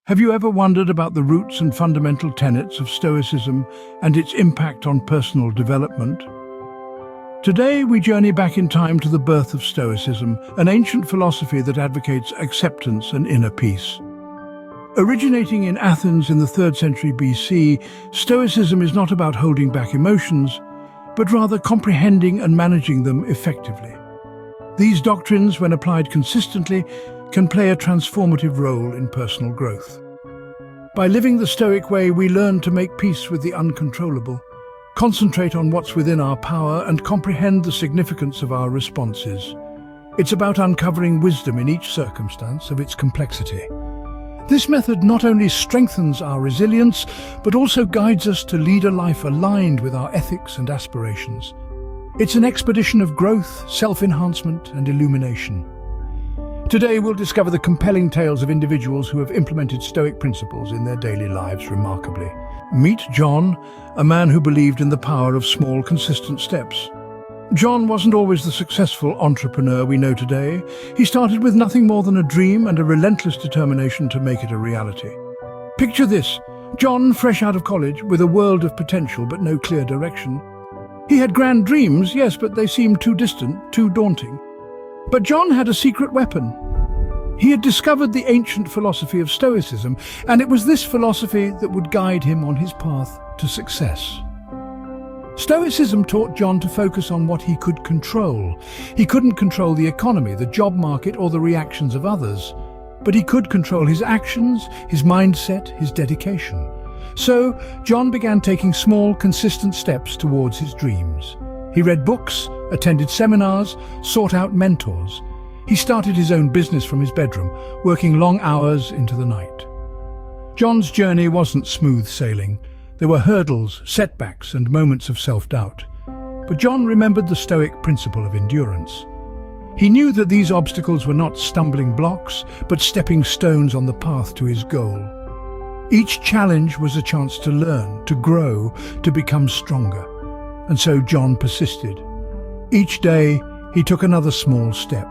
Have you ever wondered about the roots and fundamental tenets of Stoicism and its impact on personal development? Today, we journey back in time to the birth of Stoicism, an ancient philosophy that advocates acceptance and inner peace. Originating in Athens in the 3rd century BC, Stoicism is not about holding back emotions, but rather comprehending and managing them effectively. These doctrines, when applied consistently, can play a transformative role in personal growth. By living the Stoic way, we learn to make peace with the uncontrollable, concentrate on what's within our power, and comprehend the significance of our responses. It's about uncovering wisdom in each circumstance of its complexity. This method not only strengthens our resilience, but also guides us to lead a life aligned with our ethics and aspirations. It's an expedition of growth, self-enhancement, and illumination. Today we'll discover the compelling tales of individuals who have implemented Stoic principles in their daily lives remarkably. Meet John, a man who believed in the power of small, consistent steps. John wasn't always the successful entrepreneur we know today. He started with nothing more than a dream and a relentless determination to make it a reality. Picture this: John, fresh out of college, with a world of potential but no clear direction. He had grand dreams, yes, but they seemed too distant, too daunting. But John had a secret weapon. He had discovered the ancient philosophy of Stoicism, and it was this philosophy that would guide him on his path to success. Stoicism taught John to focus on what he could control. He couldn't control the economy, the job market, or the reactions of others, but he could control his actions, his mindset, his dedication. So, John began taking small, consistent steps towards his dreams. He read books, attended seminars, sought out mentors. He started his own business from his bedroom, working long hours into the night. John's journey wasn't smooth sailing. There were hurdles, setbacks, and moments of self-doubt. But John remembered the Stoic principle of endurance. He knew that these obstacles were not stumbling blocks, but stepping stones on the path to his goal. Each challenge was a chance to learn, to grow, to become stronger. And so John persisted. Each day, he took another small step,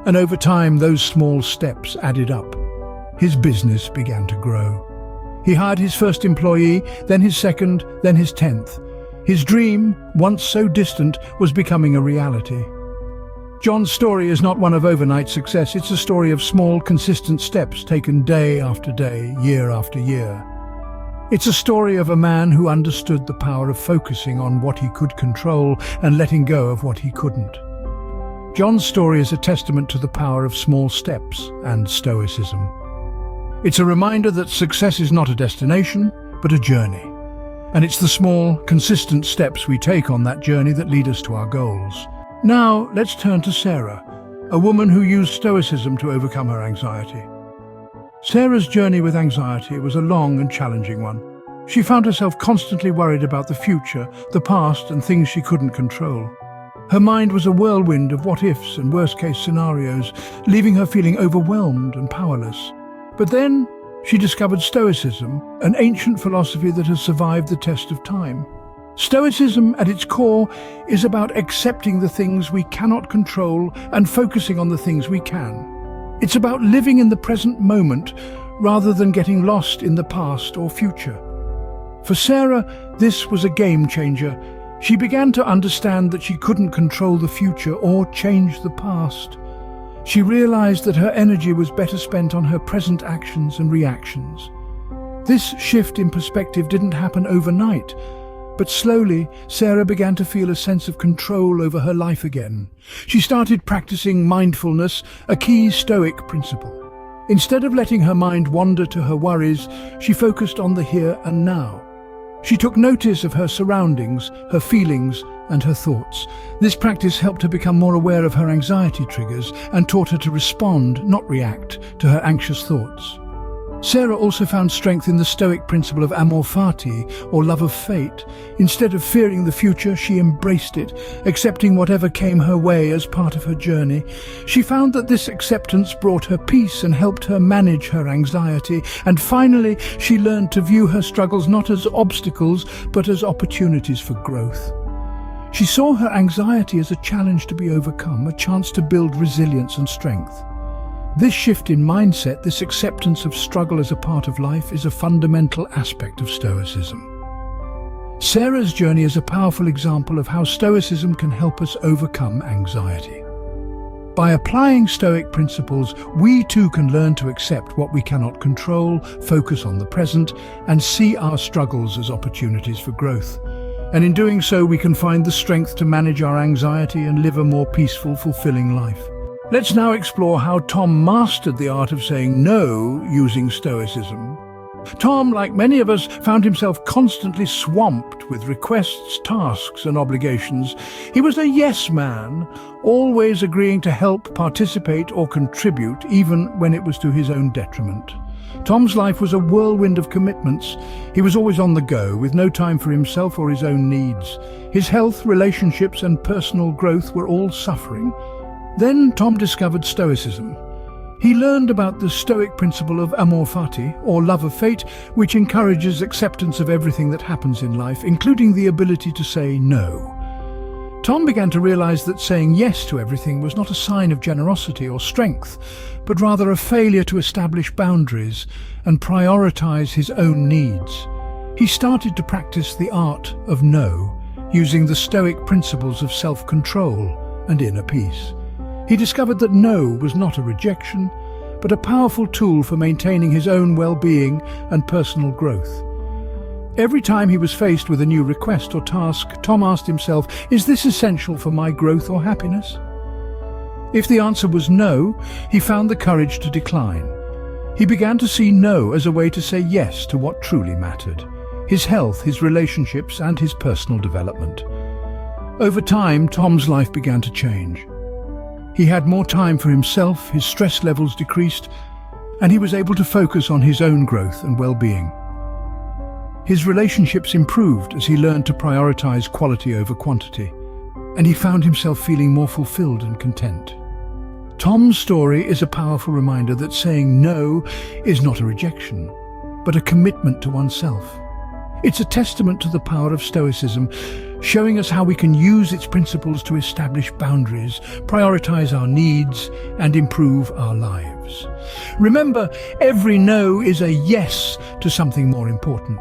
and over time those small steps added up. His business began to grow. He hired his first employee, then his second, then his 10th. His dream, once so distant, was becoming a reality. John's story is not one of overnight success. It's a story of small, consistent steps taken day after day, year after year. It's a story of a man who understood the power of focusing on what he could control and letting go of what he couldn't. John's story is a testament to the power of small steps and Stoicism. It's a reminder that success is not a destination, but a journey. And it's the small, consistent steps we take on that journey that lead us to our goals. Now, let's turn to Sarah, a woman who used Stoicism to overcome her anxiety. Sarah's journey with anxiety was a long and challenging one. She found herself constantly worried about the future, the past, and things she couldn't control. Her mind was a whirlwind of what-ifs and worst-case scenarios, leaving her feeling overwhelmed and powerless. But then, she discovered Stoicism, an ancient philosophy that has survived the test of time. Stoicism, at its core, is about accepting the things we cannot control and focusing on the things we can. It's about living in the present moment rather than getting lost in the past or future. For Sarah, this was a game changer. She began to understand that she couldn't control the future or change the past. She realized that her energy was better spent on her present actions and reactions. This shift in perspective didn't happen overnight, but slowly, Sarah began to feel a sense of control over her life again. She started practicing mindfulness, a key Stoic principle. Instead of letting her mind wander to her worries, she focused on the here and now. She took notice of her surroundings, her feelings, and her thoughts. This practice helped her become more aware of her anxiety triggers and taught her to respond, not react, to her anxious thoughts. Sarah also found strength in the Stoic principle of amor fati, or love of fate. Instead of fearing the future, she embraced it, accepting whatever came her way as part of her journey. She found that this acceptance brought her peace and helped her manage her anxiety. And finally, she learned to view her struggles not as obstacles, but as opportunities for growth. She saw her anxiety as a challenge to be overcome, a chance to build resilience and strength. This shift in mindset, this acceptance of struggle as a part of life, is a fundamental aspect of Stoicism. Sarah's journey is a powerful example of how Stoicism can help us overcome anxiety. By applying Stoic principles, we too can learn to accept what we cannot control, focus on the present, and see our struggles as opportunities for growth. And in doing so, we can find the strength to manage our anxiety and live a more peaceful, fulfilling life. Let's now explore how Tom mastered the art of saying no using Stoicism. Tom, like many of us, found himself constantly swamped with requests, tasks, and obligations. He was a yes man, always agreeing to help, participate, or contribute, even when it was to his own detriment. Tom's life was a whirlwind of commitments. He was always on the go, with no time for himself or his own needs. His health, relationships, and personal growth were all suffering. Then Tom discovered Stoicism. He learned about the Stoic principle of amor fati, or love of fate, which encourages acceptance of everything that happens in life, including the ability to say no. Tom began to realize that saying yes to everything was not a sign of generosity or strength, but rather a failure to establish boundaries and prioritize his own needs. He started to practice the art of no, using the Stoic principles of self-control and inner peace. He discovered that no was not a rejection, but a powerful tool for maintaining his own well-being and personal growth. Every time he was faced with a new request or task, Tom asked himself, is this essential for my growth or happiness? If the answer was no, he found the courage to decline. He began to see no as a way to say yes to what truly mattered: his health, his relationships, and his personal development. Over time, Tom's life began to change. He had more time for himself, his stress levels decreased, and he was able to focus on his own growth and well-being. His relationships improved as he learned to prioritize quality over quantity, and he found himself feeling more fulfilled and content. Tom's story is a powerful reminder that saying no is not a rejection, but a commitment to oneself. It's a testament to the power of Stoicism, showing us how we can use its principles to establish boundaries, prioritize our needs, and improve our lives. Remember, every no is a yes to something more important.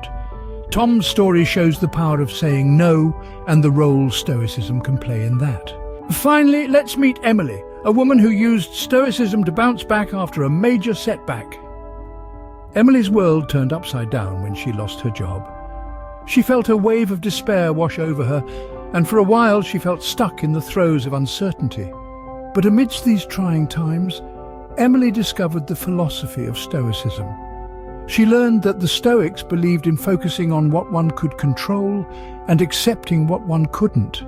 Tom's story shows the power of saying no and the role Stoicism can play in that. Finally, let's meet Emily, a woman who used Stoicism to bounce back after a major setback. Emily's world turned upside down when she lost her job. She felt a wave of despair wash over her, and for a while she felt stuck in the throes of uncertainty. But amidst these trying times, Emily discovered the philosophy of Stoicism. She learned that the Stoics believed in focusing on what one could control and accepting what one couldn't.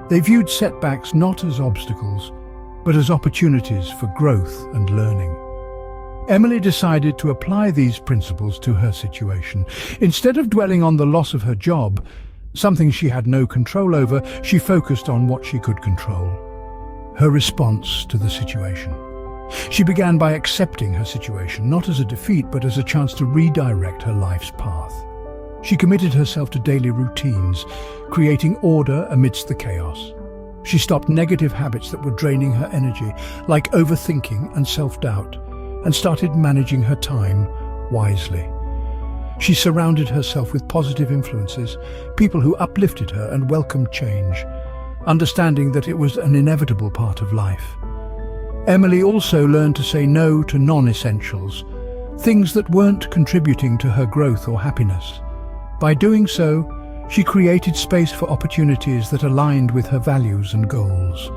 They viewed setbacks not as obstacles, but as opportunities for growth and learning. Emily decided to apply these principles to her situation. Instead of dwelling on the loss of her job, something she had no control over, she focused on what she could control: her response to the situation. She began by accepting her situation, not as a defeat, but as a chance to redirect her life's path. She committed herself to daily routines, creating order amidst the chaos. She stopped negative habits that were draining her energy, like overthinking and self-doubt, and started managing her time wisely. She surrounded herself with positive influences, people who uplifted her and welcomed change, understanding that it was an inevitable part of life. Emily also learned to say no to non-essentials, things that weren't contributing to her growth or happiness. By doing so, she created space for opportunities that aligned with her values and goals.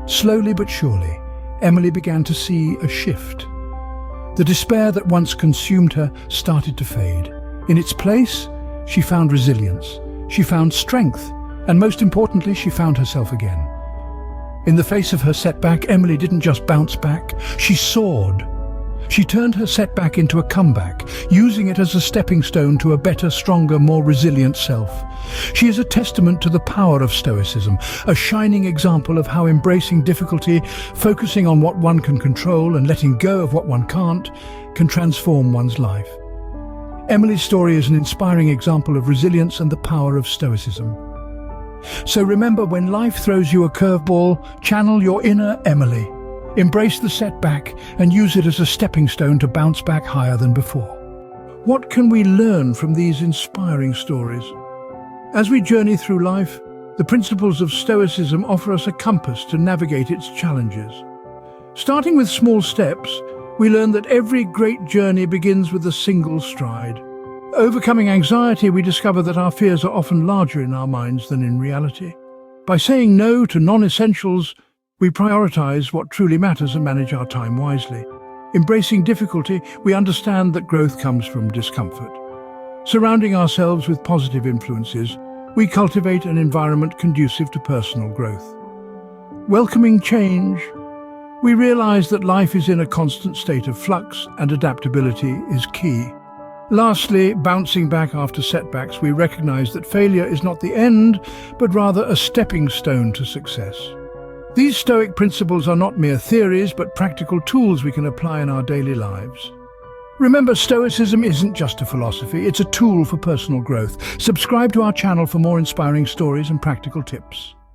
Slowly but surely, Emily began to see a shift. The despair that once consumed her started to fade. In its place, she found resilience, she found strength, and most importantly, she found herself again. In the face of her setback, Emily didn't just bounce back, she soared. She turned her setback into a comeback, using it as a stepping stone to a better, stronger, more resilient self. She is a testament to the power of Stoicism, a shining example of how embracing difficulty, focusing on what one can control and letting go of what one can't, can transform one's life. Emily's story is an inspiring example of resilience and the power of Stoicism. So remember, when life throws you a curveball, channel your inner Emily. Embrace the setback and use it as a stepping stone to bounce back higher than before. What can we learn from these inspiring stories? As we journey through life, the principles of Stoicism offer us a compass to navigate its challenges. Starting with small steps, we learn that every great journey begins with a single stride. Overcoming anxiety, we discover that our fears are often larger in our minds than in reality. By saying no to non-essentials, we prioritize what truly matters and manage our time wisely. Embracing difficulty, we understand that growth comes from discomfort. Surrounding ourselves with positive influences, we cultivate an environment conducive to personal growth. Welcoming change, we realize that life is in a constant state of flux and adaptability is key. Lastly, bouncing back after setbacks, we recognize that failure is not the end, but rather a stepping stone to success. These Stoic principles are not mere theories, but practical tools we can apply in our daily lives. Remember, Stoicism isn't just a philosophy, it's a tool for personal growth. Subscribe to our channel for more inspiring stories and practical tips.